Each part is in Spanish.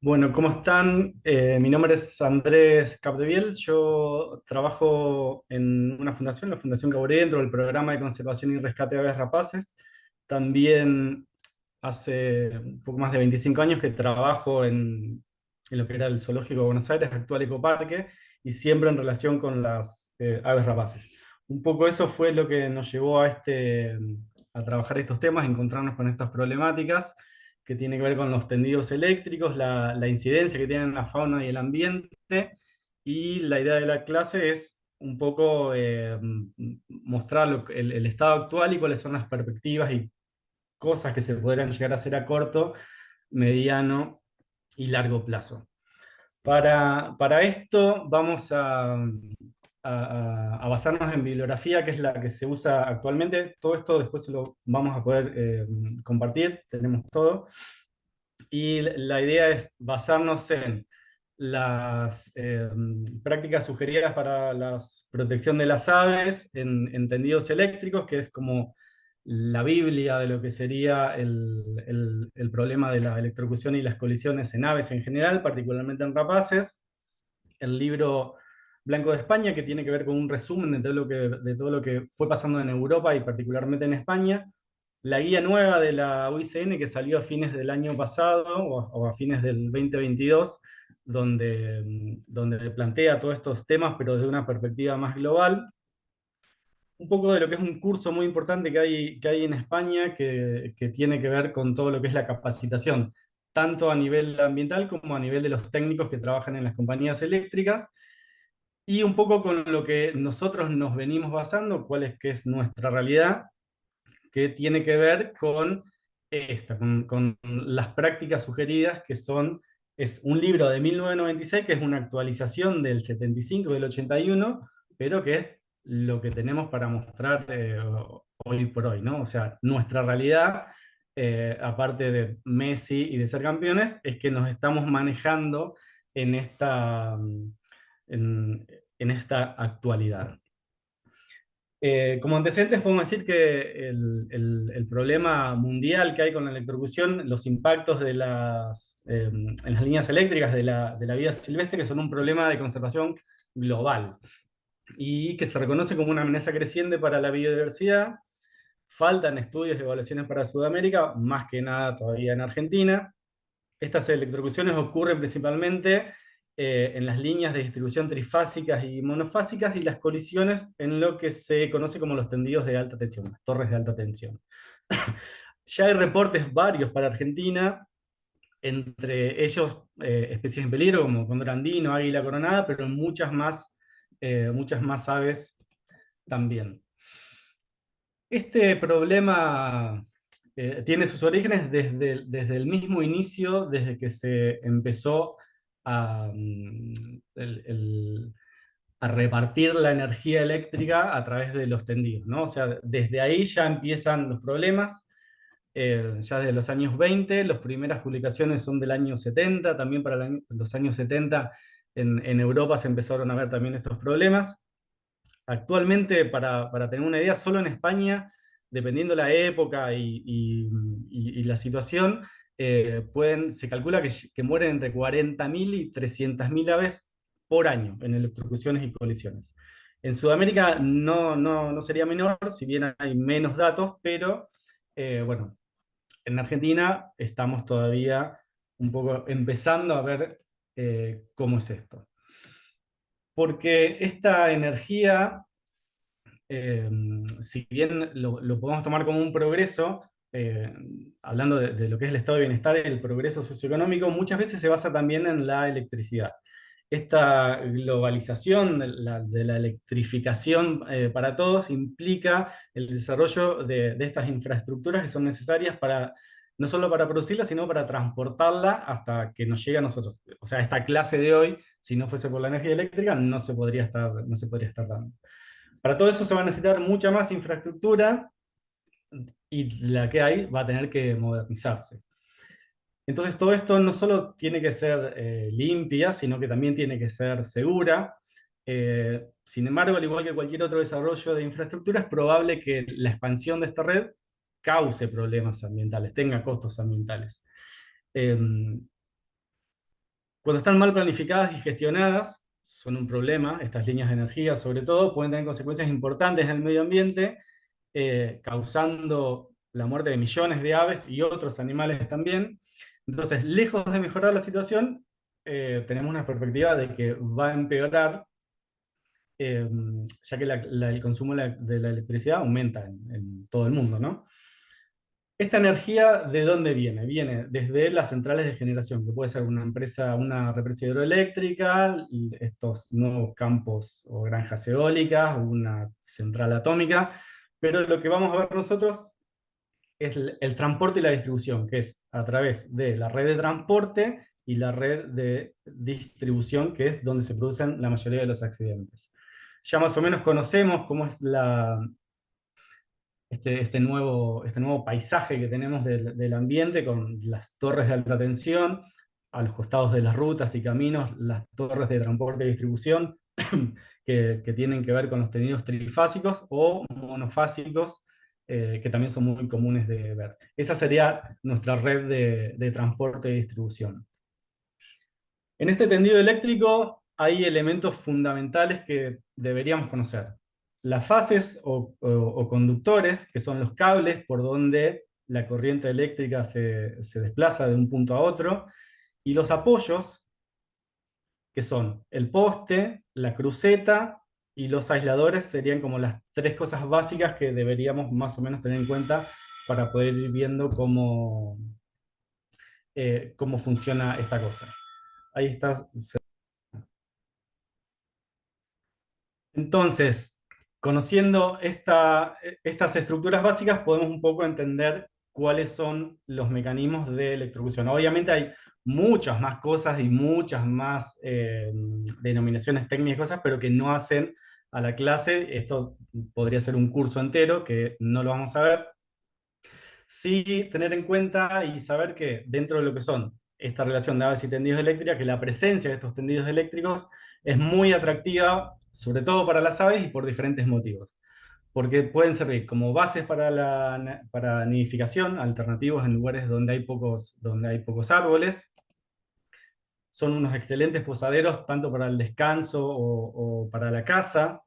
Bueno, ¿cómo están? Mi nombre es Andrés Capdeviel. Yo trabajo en una fundación, la Fundación Gaboredo, dentro del programa de conservación y rescate de aves rapaces. También hace un poco más de 25 años que trabajo en lo que era el Zoológico de Buenos Aires, actual Ecoparque, y siempre en relación con las aves rapaces. Un poco eso fue lo que nos llevó a trabajar estos temas, encontrarnos con estas problemáticas que tiene que ver con los tendidos eléctricos, la incidencia que tienen en la fauna y el ambiente, y la idea de la clase es un poco mostrar el estado actual y cuáles son las perspectivas y cosas que se podrían llegar a hacer a corto, mediano y largo plazo. Para esto vamos a basarnos en bibliografía, que es la que se usa actualmente. Todo esto después se lo vamos a poder compartir, tenemos todo. Y la idea es basarnos en las prácticas sugeridas para la protección de las aves en tendidos eléctricos, que es como la Biblia de lo que sería el problema de la electrocución y las colisiones en aves en general, particularmente en rapaces. El libro Blanco de España, que tiene que ver con un resumen de todo lo que fue pasando en Europa y particularmente en España. La guía nueva de la UICN que salió a fines del año pasado o a fines del 2022, donde plantea todos estos temas, pero desde una perspectiva más global. Un poco de lo que es un curso muy importante que hay en España que tiene que ver con todo lo que es la capacitación, tanto a nivel ambiental como a nivel de los técnicos que trabajan en las compañías eléctricas, y un poco con lo que nosotros nos venimos basando, cuál es que es nuestra realidad, que tiene que ver con las prácticas sugeridas, es un libro de 1996, que es una actualización del 75, del 81, pero que es lo que tenemos para mostrar hoy por hoy, ¿no? O sea, nuestra realidad, aparte de Messi y de ser campeones, es que nos estamos manejando en en esta actualidad. Como antecedentes podemos decir que el problema mundial que hay con la electrocución, los impactos en las líneas eléctricas de la vida silvestre, que son un problema de conservación global y que se reconoce como una amenaza creciente para la biodiversidad. Faltan estudios y evaluaciones para Sudamérica, más que nada todavía en Argentina. Estas electrocuciones ocurren principalmente en las líneas de distribución trifásicas y monofásicas, y las colisiones en lo que se conoce como los tendidos de alta tensión, las torres de alta tensión. Ya hay reportes varios para Argentina, entre ellos especies en peligro como cóndor andino, águila coronada, pero muchas más aves también. Este problema tiene sus orígenes desde el mismo inicio, desde que se empezó a, mm, el- el- a repartir la energía eléctrica a través de los tendidos, ¿no? O sea, desde ahí ya empiezan los problemas, ya desde los años 20, las primeras publicaciones son del año 70, también para los años 70 en Europa se empezaron a ver también estos problemas. Actualmente, para tener una idea, solo en España, dependiendo la época y la situación, se calcula que mueren entre 40.000 y 300.000 aves por año en electrocuciones y colisiones. En Sudamérica no sería menor, si bien hay menos datos, pero bueno, en Argentina estamos todavía un poco empezando a ver cómo es esto. Porque esta energía, eh, si bien lo podemos tomar como un progreso, eh, hablando de lo que es el estado de bienestar, el progreso socioeconómico, muchas veces se basa también en la electricidad. Esta globalización de la electrificación para todos implica el desarrollo de estas infraestructuras que son necesarias no solo para producirla, sino para transportarla hasta que nos llegue a nosotros. O sea, esta clase de hoy, si no fuese por la energía eléctrica, no se podría estar dando. Para todo eso se va a necesitar mucha más infraestructura, y la que hay va a tener que modernizarse. Entonces todo esto no solo tiene que ser limpia, sino que también tiene que ser segura. Sin embargo, al igual que cualquier otro desarrollo de infraestructura, es probable que la expansión de esta red cause problemas ambientales, tenga costos ambientales. Eh, Cuando están mal planificadas y gestionadas, son un problema. Estas líneas de energía, sobre todo, pueden tener consecuencias importantes en el medio ambiente, causando la muerte de millones de aves y otros animales también. Entonces, lejos de mejorar la situación, tenemos una perspectiva de que va a empeorar, ya que el consumo de la electricidad aumenta en todo el mundo, ¿no? ¿Esta energía de dónde viene? Viene desde las centrales de generación, que puede ser una empresa, una represa hidroeléctrica, estos nuevos campos o granjas eólicas, una central atómica, pero lo que vamos a ver nosotros es el transporte y la distribución, que es a través de la red de transporte y la red de distribución, que es donde se producen la mayoría de los accidentes. Ya más o menos conocemos cómo es este nuevo paisaje que tenemos del ambiente con las torres de alta tensión, a los costados de las rutas y caminos, las torres de transporte y distribución, que tienen que ver con los tendidos trifásicos o monofásicos, que también son muy comunes de ver. Esa sería nuestra red de transporte y distribución. En este tendido eléctrico hay elementos fundamentales que deberíamos conocer. Las fases o conductores, que son los cables por donde la corriente eléctrica se desplaza de un punto a otro, y los apoyos, que son el poste, la cruceta y los aisladores, serían como las tres cosas básicas que deberíamos más o menos tener en cuenta para poder ir viendo cómo funciona esta cosa. Ahí está. Entonces, conociendo estas estructuras básicas, podemos un poco entender cuáles son los mecanismos de electrocución. Obviamente hay muchas más cosas y muchas más denominaciones técnicas y cosas, pero que no hacen a la clase. Esto podría ser un curso entero, que no lo vamos a ver. Sí, tener en cuenta y saber que dentro de lo que son esta relación de aves y tendidos eléctricos, que la presencia de estos tendidos eléctricos es muy atractiva, sobre todo para las aves y por diferentes motivos. Porque pueden servir como bases para nidificación, alternativos en lugares donde hay pocos árboles. Son unos excelentes posaderos tanto para el descanso o para la caza.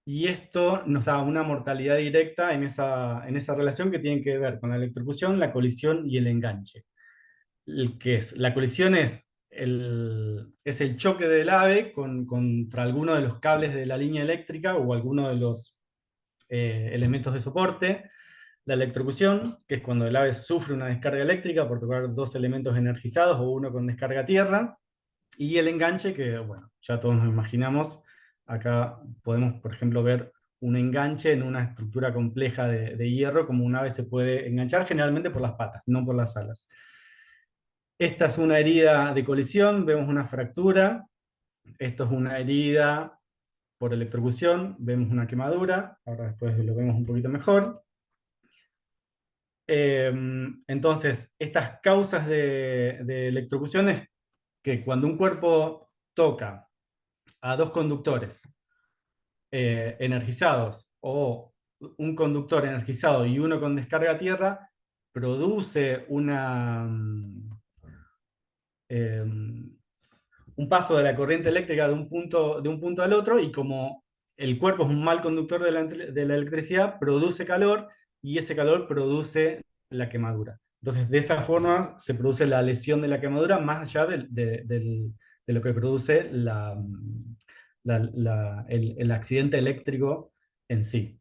Y esto nos da una mortalidad directa en esa relación que tiene que ver con la electrocución, la colisión y el enganche. La colisión es el choque del ave contra alguno de los cables de la línea eléctrica o alguno de los elementos de soporte. La electrocución, que es cuando el ave sufre una descarga eléctrica por tocar dos elementos energizados o uno con descarga a tierra. Y el enganche, que bueno, ya todos nos imaginamos, acá podemos, por ejemplo, ver un enganche en una estructura compleja de hierro, como un ave se puede enganchar generalmente por las patas, no por las alas. Esta es una herida de colisión, vemos una fractura. Esto es una herida por electrocución, vemos una quemadura, ahora después lo vemos un poquito mejor. Entonces, estas causas de electrocución es que cuando un cuerpo toca a dos conductores energizados o un conductor energizado y uno con descarga a tierra, produce eh, un paso de la corriente eléctrica de un punto al otro, y como el cuerpo es un mal conductor de la electricidad, produce calor y ese calor produce la quemadura. Entonces, de esa forma se produce la lesión de la quemadura más allá de lo que produce el accidente eléctrico en sí.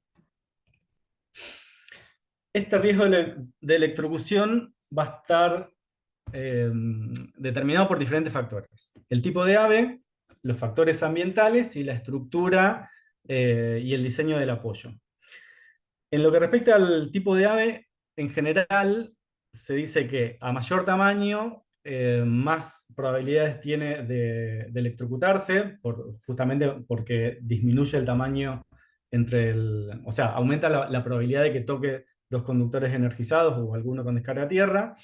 Este riesgo de electrocución va a estar determinado por diferentes factores. El tipo de ave, los factores ambientales y la estructura y el diseño del apoyo. En lo que respecta al tipo de ave, en general se dice que a mayor tamaño, más probabilidades tiene de electrocutarse, justamente porque disminuye el tamaño o sea, aumenta la probabilidad de que toque dos conductores energizados o alguno con descarga a tierra.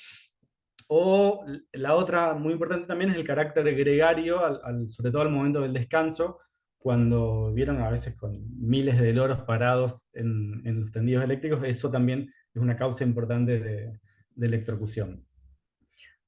O la otra muy importante también es el carácter gregario, sobre todo al momento del descanso, cuando vieron a veces con miles de loros parados en los tendidos eléctricos. Eso también es una causa importante de electrocución.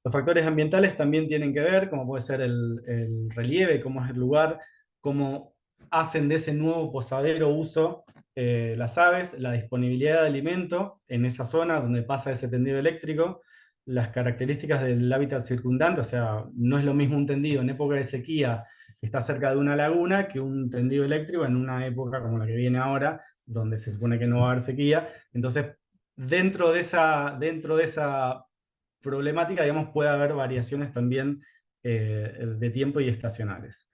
Los factores ambientales también tienen que ver, como puede ser el relieve, cómo es el lugar, cómo hacen de ese nuevo posadero uso las aves, la disponibilidad de alimento en esa zona donde pasa ese tendido eléctrico, las características del hábitat circundante, o sea, no es lo mismo un tendido en época de sequía que está cerca de una laguna que un tendido eléctrico en una época como la que viene ahora, donde se supone que no va a haber sequía. Entonces, dentro de esa problemática, digamos, puede haber variaciones también de tiempo y estacionales.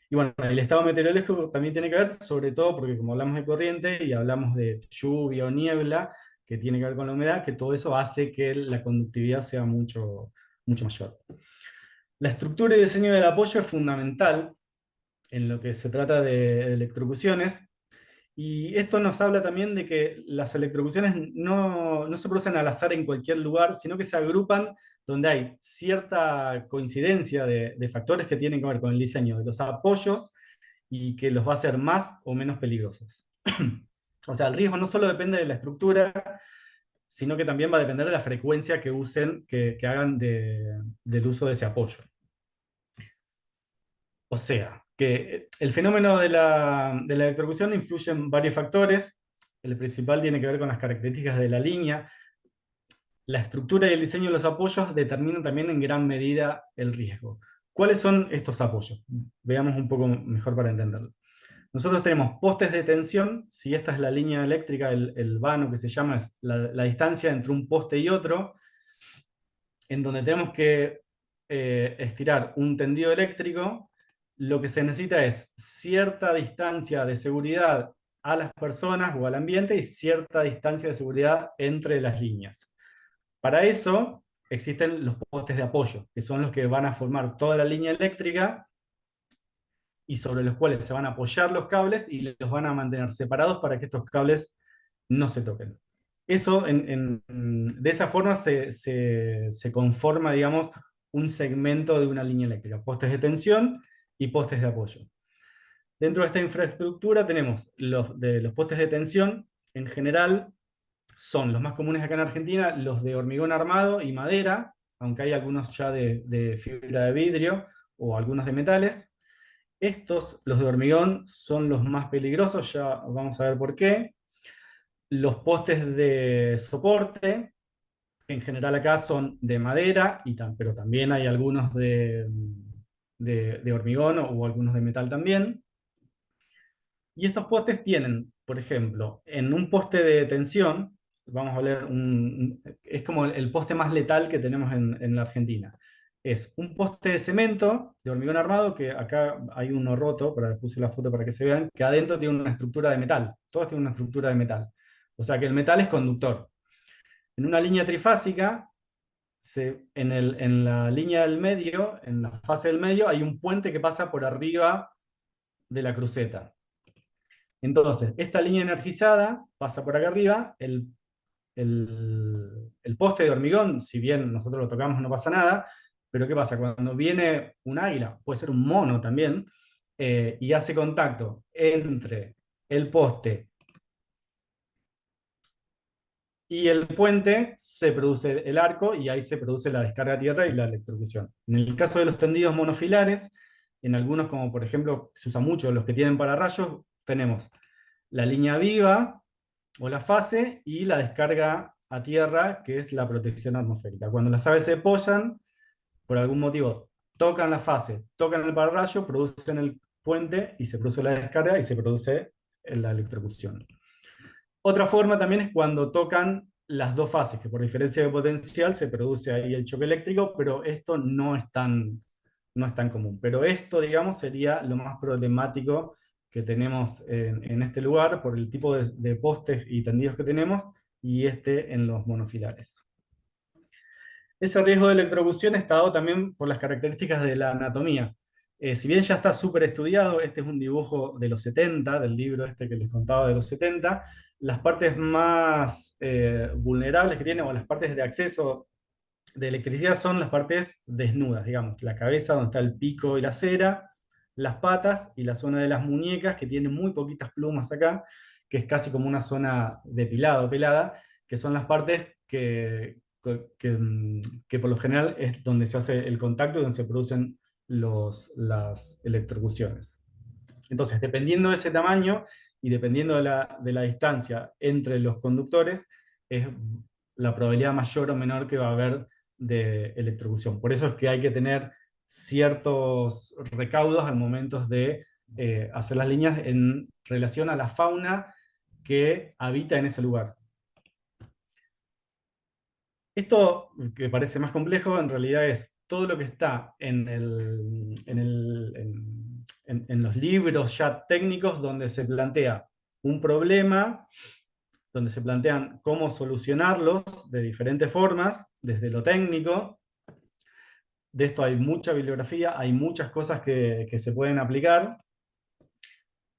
Y bueno, el estado meteorológico también tiene que ver, sobre todo porque como hablamos de corriente y hablamos de lluvia o niebla, que tiene que ver con la humedad, que todo eso hace que la conductividad sea mucho, mucho mayor. La estructura y diseño del apoyo es fundamental en lo que se trata de electrocuciones, y esto nos habla también de que las electrocuciones no se producen al azar en cualquier lugar, sino que se agrupan donde hay cierta coincidencia de factores que tienen que ver con el diseño de los apoyos y que los va a hacer más o menos peligrosos. O sea, el riesgo no solo depende de la estructura, sino que también va a depender de la frecuencia que usen, que hagan del uso de ese apoyo. O sea, que el fenómeno de la electrocución influye en varios factores. El principal tiene que ver con las características de la línea. La estructura y el diseño de los apoyos determinan también en gran medida el riesgo. ¿Cuáles son estos apoyos? Veamos un poco mejor para entenderlo. Nosotros tenemos postes de tensión. Si esta es la línea eléctrica, el vano que se llama, es la distancia entre un poste y otro, en donde tenemos que estirar un tendido eléctrico. Lo que se necesita es cierta distancia de seguridad a las personas o al ambiente y cierta distancia de seguridad entre las líneas. Para eso existen los postes de apoyo, que son los que van a formar toda la línea eléctrica y sobre los cuales se van a apoyar los cables y los van a mantener separados para que estos cables no se toquen. Eso, de esa forma se conforma, digamos, un segmento de una línea eléctrica, postes de tensión y postes de apoyo. Dentro de esta infraestructura tenemos los postes de tensión. En general son los más comunes acá en Argentina, los de hormigón armado y madera, aunque hay algunos ya de fibra de vidrio o algunos de metales. Estos, los de hormigón, son los más peligrosos, ya vamos a ver por qué. Los postes de soporte, en general acá son de madera, pero también hay algunos de hormigón o algunos de metal también. Y estos postes tienen, por ejemplo, en un poste de tensión, vamos a ver, es como el poste más letal que tenemos en la Argentina. Es un poste de cemento, de hormigón armado, que acá hay uno roto, puse la foto para que se vean, que adentro tiene una estructura de metal. Todos tienen una estructura de metal. O sea que el metal es conductor. En una línea trifásica, en la línea del medio, en la fase del medio, hay un puente que pasa por arriba de la cruceta. Entonces, esta línea energizada pasa por acá arriba, el poste de hormigón, si bien nosotros lo tocamos no pasa nada, pero ¿qué pasa? Cuando viene un águila, puede ser un mono también, y hace contacto entre el poste y el puente, se produce el arco y ahí se produce la descarga a tierra y la electrocución. En el caso de los tendidos monofilares, en algunos, como por ejemplo, se usa mucho los que tienen pararrayos, tenemos la línea viva o la fase y la descarga a tierra, que es la protección atmosférica. Cuando las aves se pollan, por algún motivo, tocan la fase, tocan el pararrayo, producen el puente y se produce la descarga y se produce la electrocución. Otra forma también es cuando tocan las dos fases, que por diferencia de potencial se produce ahí el choque eléctrico, pero esto no es tan común. Pero esto, digamos, sería lo más problemático que tenemos en este lugar por el tipo de postes y tendidos que tenemos y en los monofilares. Ese riesgo de electrocución está dado también por las características de la anatomía. Si bien ya está súper estudiado, este es un dibujo de los 70, del libro este que les contaba de los 70, las partes más vulnerables que tiene, o las partes de acceso de electricidad, son las partes desnudas, digamos, la cabeza donde está el pico y la cera, las patas y la zona de las muñecas, que tiene muy poquitas plumas acá, que es casi como una zona depilada o pelada, que son las partes que por lo general es donde se hace el contacto y donde se producen las electrocuciones. Entonces, dependiendo de ese tamaño y dependiendo de la distancia entre los conductores, es la probabilidad mayor o menor que va a haber de electrocución. Por eso es que hay que tener ciertos recaudos al momento de hacer las líneas en relación a la fauna que habita en ese lugar. Esto, que parece más complejo, en realidad es todo lo que está en los libros ya técnicos donde se plantea un problema, donde se plantean cómo solucionarlos de diferentes formas, desde lo técnico. De esto hay mucha bibliografía, hay muchas cosas que se pueden aplicar,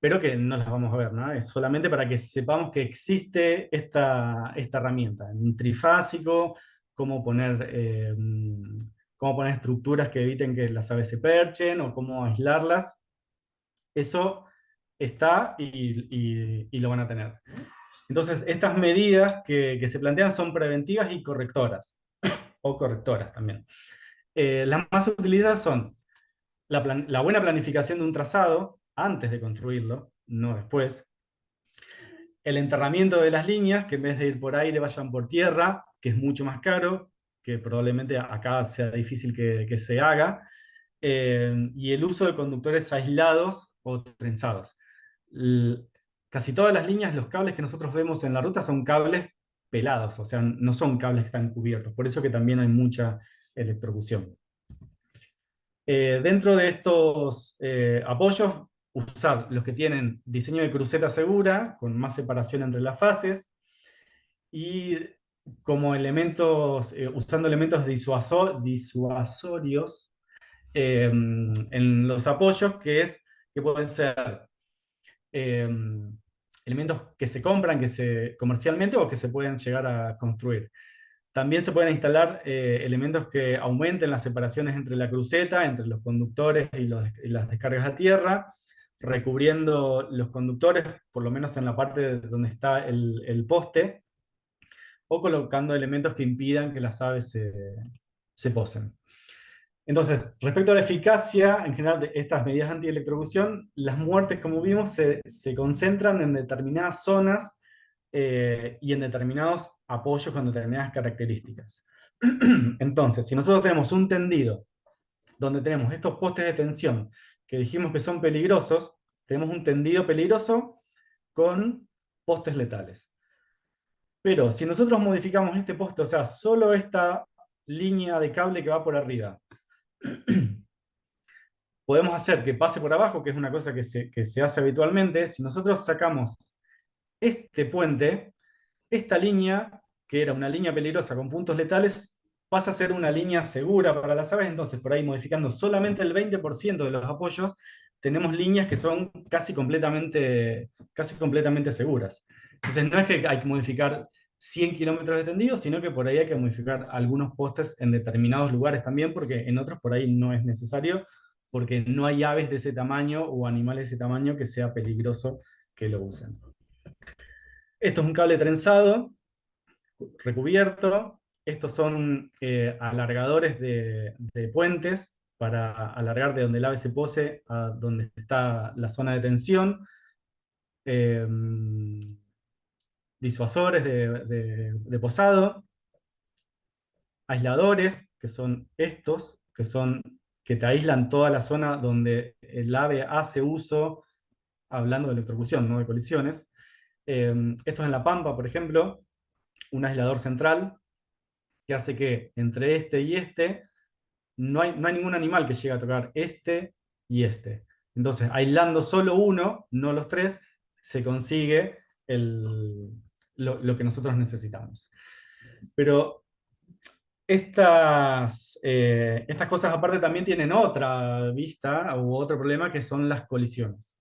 pero que no las vamos a ver, ¿no? Es solamente para que sepamos que existe esta herramienta, un trifásico, cómo poner estructuras que eviten que las aves se perchen o cómo aislarlas. Eso está y lo van a tener. Entonces, estas medidas que se plantean son preventivas y correctoras, o correctoras también. Las más utilizadas son la buena planificación de un trazado antes de construirlo, no después. El enterramiento de las líneas, que en vez de ir por aire vayan por tierra, que es mucho más caro, que probablemente acá sea difícil que se haga. Y el uso de conductores aislados o trenzados. L- Casi todas las líneas, los cables que nosotros vemos en la ruta son cables pelados, o sea, no son cables que están cubiertos, por eso que también hay mucha electrocución. Dentro de estos apoyos, usar los que tienen diseño de cruceta segura, con más separación entre las fases, y como elementos, usando elementos disuasorios en los apoyos, que pueden ser eh, elementos que se compran comercialmente o que se pueden llegar a construir. También se pueden instalar elementos que aumenten las separaciones entre la cruceta, entre los conductores y las descargas a tierra, recubriendo los conductores, por lo menos en la parte donde está el poste, o colocando elementos que impidan que las aves se posen. Entonces, respecto a la eficacia en general de estas medidas antielectrocución, las muertes, como vimos, se concentran en determinadas zonas y en determinados apoyos con determinadas características. Entonces, si nosotros tenemos un tendido donde tenemos estos postes de tensión que dijimos que son peligrosos, tenemos un tendido peligroso con postes letales. Pero si nosotros modificamos este poste, o sea, solo esta línea de cable que va por arriba, podemos hacer que pase por abajo, que es una cosa que se hace habitualmente. Si nosotros sacamos este puente, esta línea, que era una línea peligrosa con puntos letales, pasa a ser una línea segura para las aves. Entonces, por ahí modificando solamente el 20% de los apoyos, tenemos líneas que son casi completamente seguras. Entonces, no es que hay que modificar 100 kilómetros de tendido, sino que por ahí hay que modificar algunos postes en determinados lugares también, porque en otros por ahí no es necesario, porque no hay aves de ese tamaño o animales de ese tamaño que sea peligroso que lo usen. Esto es un cable trenzado, recubierto. Estos son alargadores de puentes para alargar de donde el ave se pose a donde está la zona de tensión. Eh, Disuasores de posado. Aisladores, que son estos, que te aíslan toda la zona donde el ave hace uso, hablando de electrocución, no de colisiones. Esto es en La Pampa, por ejemplo, un aislador central que hace que entre este y este no hay ningún animal que llegue a tocar este y este. Entonces, aislando solo uno, no los tres, se consigue lo que nosotros necesitamos. Pero estas cosas aparte también tienen otra vista u otro problema que son las colisiones.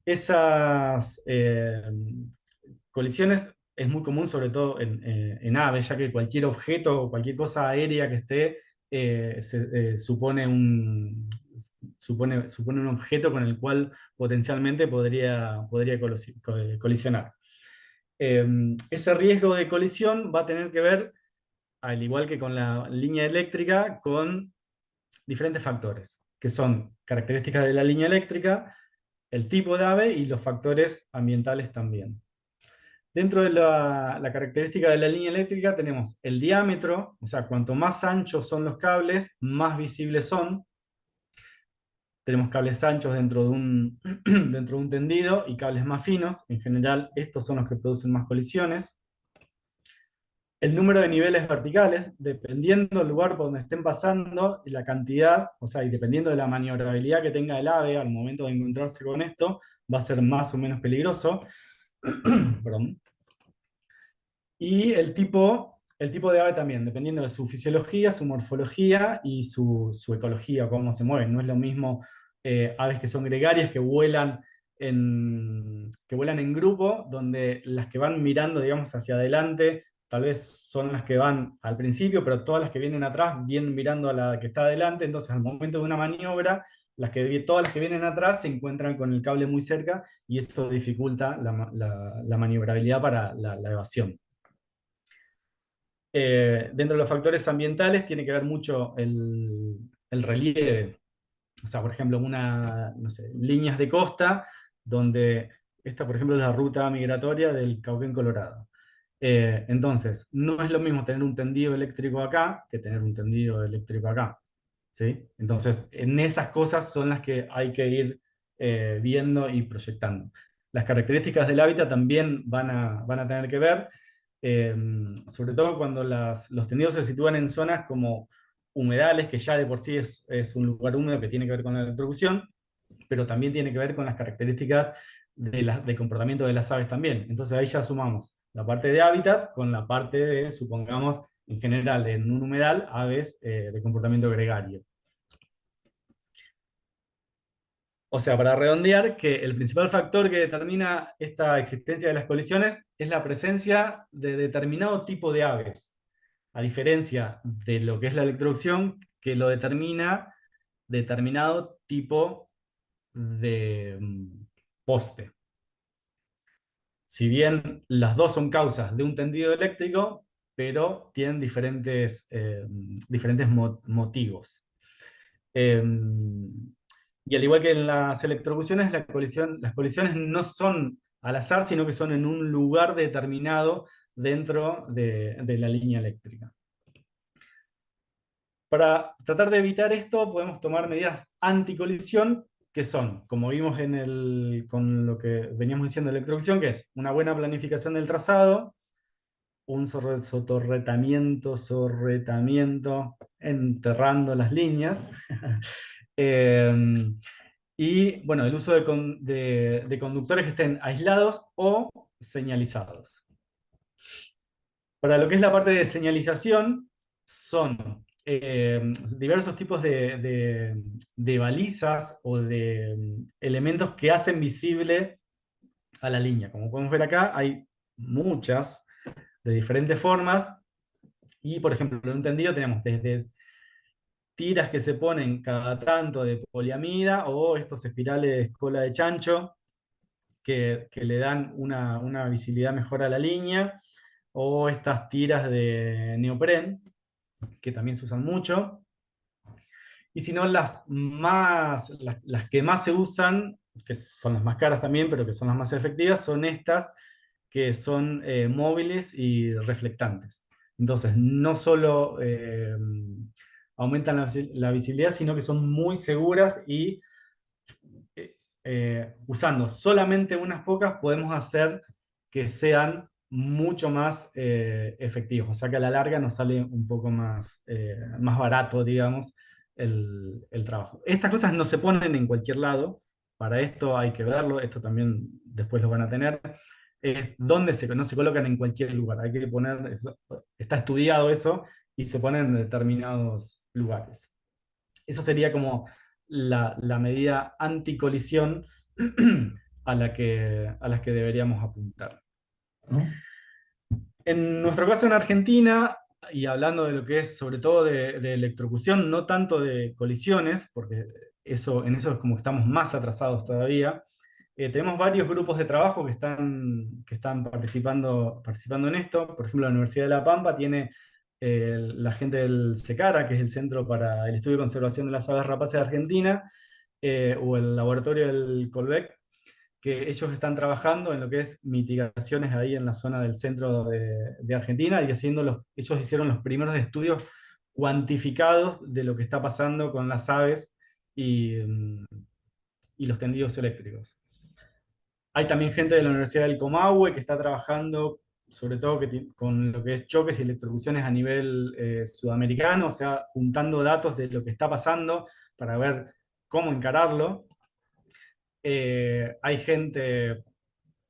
Esas colisiones es muy común, sobre todo en aves, ya que cualquier objeto o cualquier cosa aérea que esté supone un objeto con el cual potencialmente podría colisionar. Ese riesgo de colisión va a tener que ver al igual que con la línea eléctrica, con diferentes factores, que son características de la línea eléctrica, el tipo de ave y los factores ambientales también. Dentro de la característica de la línea eléctrica tenemos el diámetro, o sea, cuanto más anchos son los cables, más visibles son. Tenemos cables anchos dentro de un, dentro de un tendido y cables más finos. En general, estos son los que producen más colisiones. El número de niveles verticales, dependiendo del lugar por donde estén pasando y la cantidad, o sea, y dependiendo de la maniobrabilidad que tenga el ave al momento de encontrarse con esto, va a ser más o menos peligroso. Perdón. Y el tipo de ave también, dependiendo de su fisiología, su morfología y su ecología, cómo se mueven. No es lo mismo aves que son gregarias, que vuelan en grupo, donde las que van mirando, digamos, hacia adelante, tal vez son las que van al principio, pero todas las que vienen atrás vienen mirando a la que está adelante. Entonces, al momento de una maniobra, todas las que vienen atrás se encuentran con el cable muy cerca y eso dificulta la maniobrabilidad para la evasión. Dentro de los factores ambientales tiene que ver mucho el relieve. O sea, por ejemplo, no sé, líneas de costa, donde esta, por ejemplo, es la ruta migratoria del Cauquén Colorado. Entonces, no es lo mismo tener un tendido eléctrico acá que tener un tendido eléctrico acá. ¿Sí? Entonces, en esas cosas son las que hay que ir viendo y proyectando. Las características del hábitat también van a tener que ver, eh, sobre todo cuando los tendidos se sitúan en zonas como humedales, que ya de por sí es un lugar húmedo que tiene que ver con la electrocución, pero también tiene que ver con las características de comportamiento de las aves también. Entonces ahí ya sumamos la parte de hábitat con la parte de, supongamos, en general, en un humedal, aves de comportamiento gregario. O sea, para redondear, que el principal factor que determina esta existencia de las colisiones es la presencia de determinado tipo de aves, a diferencia de lo que es la electrocución, que lo determina determinado tipo de poste. Si bien las dos son causas de un tendido eléctrico, pero tienen diferentes motivos. Eh, y al igual que en las electrocuciones, las colisiones no son al azar, sino que son en un lugar determinado dentro de la línea eléctrica. Para tratar de evitar esto, podemos tomar medidas anticolisión, que son, como vimos con lo que veníamos diciendo de electrocución, que es una buena planificación del trazado, un sorretamiento, enterrando las líneas. Eh, y bueno, el uso de conductores que estén aislados o señalizados. Para lo que es la parte de señalización, son diversos tipos de balizas o de elementos que hacen visible a la línea. Como podemos ver acá, hay muchas de diferentes formas. Y, por ejemplo, en un tendido tenemos desde tiras que se ponen cada tanto de poliamida o estos espirales cola de chancho que le dan una visibilidad mejor a la línea, o estas tiras de neopren, que también se usan mucho. Y si no, las que más se usan, que son las más caras también, pero que son las más efectivas, son estas que son móviles y reflectantes. Entonces, no solo aumentan la visibilidad, sino que son muy seguras y usando solamente unas pocas podemos hacer que sean mucho más efectivos. O sea que a la larga nos sale un poco más barato, digamos, el trabajo. Estas cosas no se ponen en cualquier lado. Para esto hay que verlo. Esto también después lo van a tener. No se colocan en cualquier lugar. Hay que poner, está estudiado eso y se ponen en determinados lugares. Eso sería como la medida anticolisión a las que deberíamos apuntar. En nuestro caso en Argentina, y hablando de lo que es sobre todo de electrocución, no tanto de colisiones, porque en eso es como estamos más atrasados todavía, tenemos varios grupos de trabajo que están participando en esto. Por ejemplo, la Universidad de La Pampa tiene la gente del SECARA, que es el Centro para el Estudio y Conservación de las Aves Rapaces de Argentina, o el laboratorio del Colbec, que ellos están trabajando en lo que es mitigaciones ahí en la zona del centro de Argentina y ellos hicieron los primeros estudios cuantificados de lo que está pasando con las aves y, y los tendidos eléctricos. Hay también gente de la Universidad del Comahue que está trabajando sobre todo con lo que es choques y electrocuciones a nivel sudamericano, o sea, juntando datos de lo que está pasando para ver cómo encararlo. Hay gente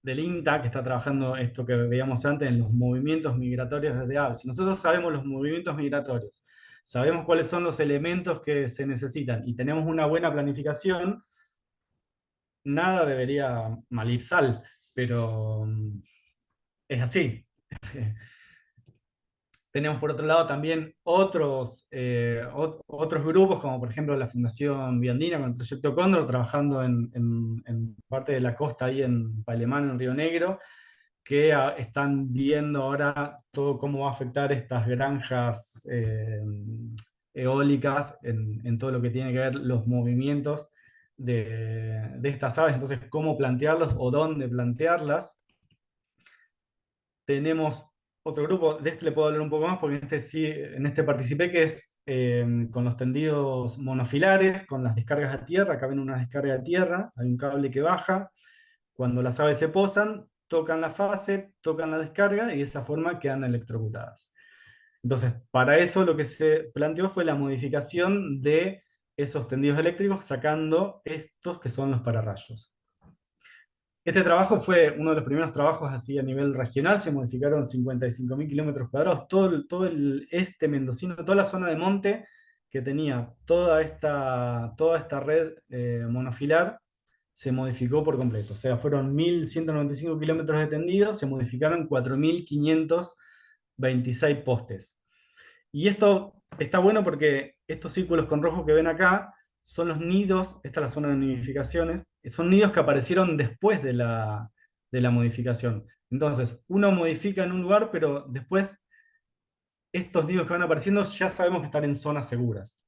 del INTA que está trabajando esto que veíamos antes en los movimientos migratorios desde aves. Si nosotros sabemos los movimientos migratorios, sabemos cuáles son los elementos que se necesitan y tenemos una buena planificación, nada debería malir sal, pero es así. Tenemos por otro lado también otros grupos, como por ejemplo la Fundación Viandina con el Proyecto Cóndor, trabajando en parte de la costa ahí en Palemán, en Río Negro, que están viendo ahora todo cómo va a afectar estas granjas eólicas en todo lo que tiene que ver los movimientos de estas aves, entonces cómo plantearlos o dónde plantearlas. Tenemos otro grupo, de este le puedo hablar un poco más porque en este sí, en este participé, que es con los tendidos monofilares, con las descargas a tierra. Acá ven una descarga a tierra, hay un cable que baja. Cuando las aves se posan, tocan la fase, tocan la descarga y de esa forma quedan electrocutadas. Entonces, para eso lo que se planteó fue la modificación de esos tendidos eléctricos sacando estos que son los pararrayos. Este trabajo fue uno de los primeros trabajos así a nivel regional, se modificaron 55.000 kilómetros cuadrados, todo el este mendocino, toda la zona de monte que tenía toda esta red monofilar, se modificó por completo. O sea, fueron 1.195 kilómetros de tendido, se modificaron 4.526 postes. Y esto está bueno porque estos círculos con rojo que ven acá son los nidos, esta es la zona de nidificaciones, son nidos que aparecieron después de la modificación. Entonces, uno modifica en un lugar, pero después estos nidos que van apareciendo ya sabemos que están en zonas seguras.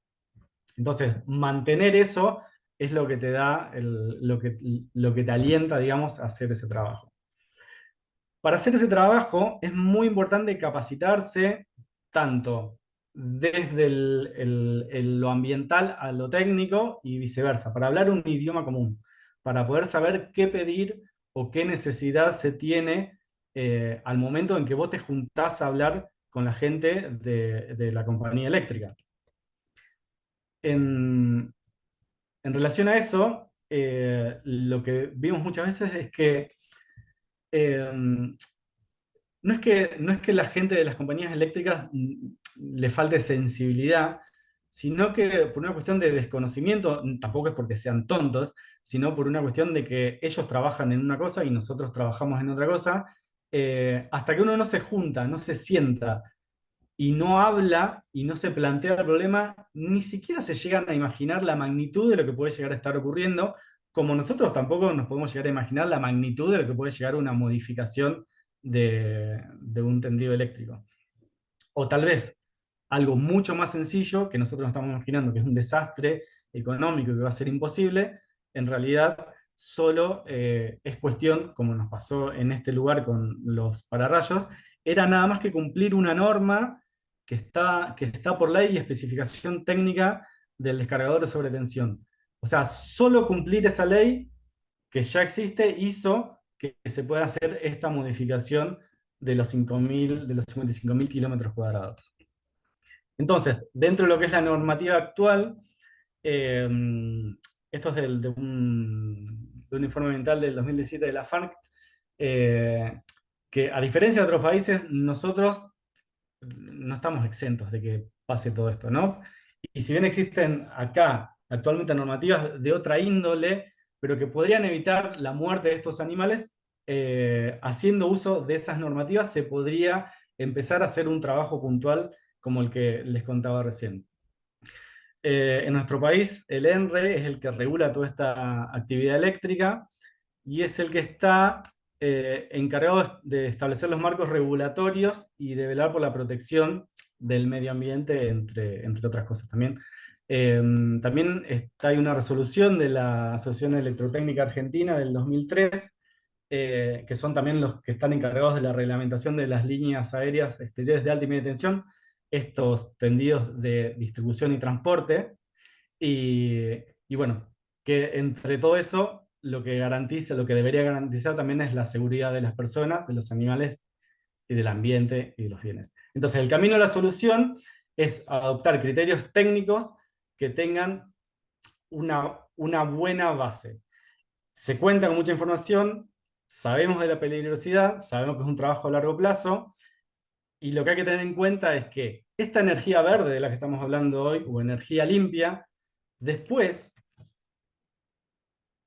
Entonces, mantener eso es lo que te da, lo que te alienta, digamos, a hacer ese trabajo. Para hacer ese trabajo es muy importante capacitarse tanto desde lo ambiental a lo técnico y viceversa, para hablar un idioma común, para poder saber qué pedir o qué necesidad se tiene al momento en que vos te juntás a hablar con la gente de la compañía eléctrica. En, en relación a eso, lo que vimos muchas veces es que eh, no es que la gente de las compañías eléctricas le falte sensibilidad, sino que por una cuestión de desconocimiento, tampoco es porque sean tontos, sino por una cuestión de que ellos trabajan en una cosa y nosotros trabajamos en otra cosa, hasta que uno no se junta, no se sienta y no habla y no se plantea el problema, ni siquiera se llegan a imaginar la magnitud de lo que puede llegar a estar ocurriendo, como nosotros tampoco nos podemos llegar a imaginar la magnitud de lo que puede llegar a una modificación de un tendido eléctrico. O tal vez algo mucho más sencillo que nosotros nos estamos imaginando, que es un desastre económico que va a ser imposible, en realidad solo es cuestión, como nos pasó en este lugar con los pararrayos, era nada más que cumplir una norma que está por ley y especificación técnica del descargador de sobretensión. O sea, solo cumplir esa ley que ya existe hizo que se pueda hacer esta modificación de los 5.000, de los 55.000 kilómetros cuadrados. Entonces, dentro de lo que es la normativa actual, eh, esto es de un informe ambiental del 2017 de la FANC, que a diferencia de otros países, nosotros no estamos exentos de que pase todo esto, ¿no? Y si bien existen acá actualmente normativas de otra índole, pero que podrían evitar la muerte de estos animales, haciendo uso de esas normativas se podría empezar a hacer un trabajo puntual como el que les contaba recién. En nuestro país, el ENRE es el que regula toda esta actividad eléctrica y es el que está encargado de establecer los marcos regulatorios y de velar por la protección del medio ambiente, entre otras cosas también. También hay una resolución de la Asociación Electrotécnica Argentina del 2003, que son también los que están encargados de la reglamentación de las líneas aéreas exteriores de alta y media tensión, estos tendidos de distribución y transporte. Y bueno, que entre todo eso, lo que garantiza, lo que debería garantizar también es la seguridad de las personas, de los animales y del ambiente y de los bienes. Entonces, el camino a la solución es adoptar criterios técnicos que tengan una buena base. Se cuenta con mucha información, sabemos de la peligrosidad, sabemos que es un trabajo a largo plazo, y lo que hay que tener en cuenta es que esta energía verde de la que estamos hablando hoy, o energía limpia, después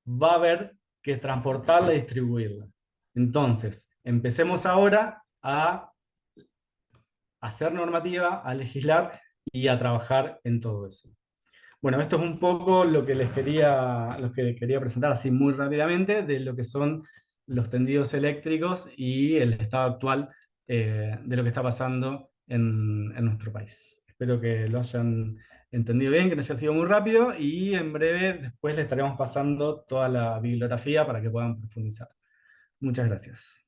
va a haber que transportarla y distribuirla. Entonces, empecemos ahora a hacer normativa, a legislar y a trabajar en todo eso. Bueno, esto es un poco lo que quería presentar así muy rápidamente de lo que son los tendidos eléctricos y el estado actual de lo que está pasando en nuestro país. Espero que lo hayan entendido bien, que no haya sido muy rápido, y en breve después les estaremos pasando toda la bibliografía para que puedan profundizar. Muchas gracias.